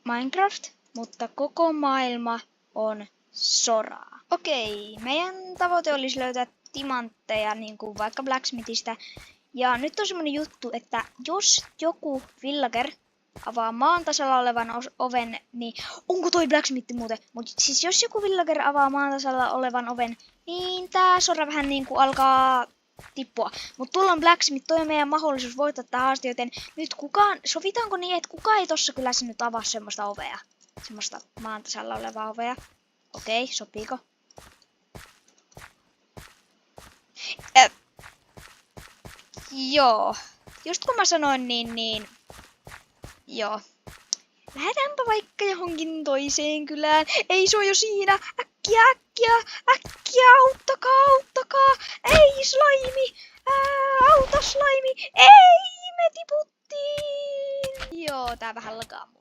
Minecraft, mutta koko maailma on soraa. Okei, meidän tavoite olisi löytää timantteja, niin kuin vaikka Blacksmithistä. Ja nyt on semmonen juttu, että jos joku villager avaa maan tasalla olevan oven, niin onko toi Blacksmith muuten? Mut siis jos joku villager avaa maan tasalla olevan oven, niin tää sora vähän niinku alkaa tippua. Mut tuolla on Blacksmith, toi on meidän mahdollisuus voittaa tää haaste, joten nyt sovitaanko niin, että kukaan ei tossa kylässä nyt avaa semmoista ovea? Semmoista maan tasalla olevaa ovea. Okei, sopiiko? Joo. Just kun mä sanoin, niin joo. Lähdetäänpä vaikka johonkin toiseen kylään. Ei, se on jo siinä. Äkkiä, auttakaa. Ei, slaimi. Auta, slaimi. Ei, me tiputtiin. Joo, tää vähän lakaa.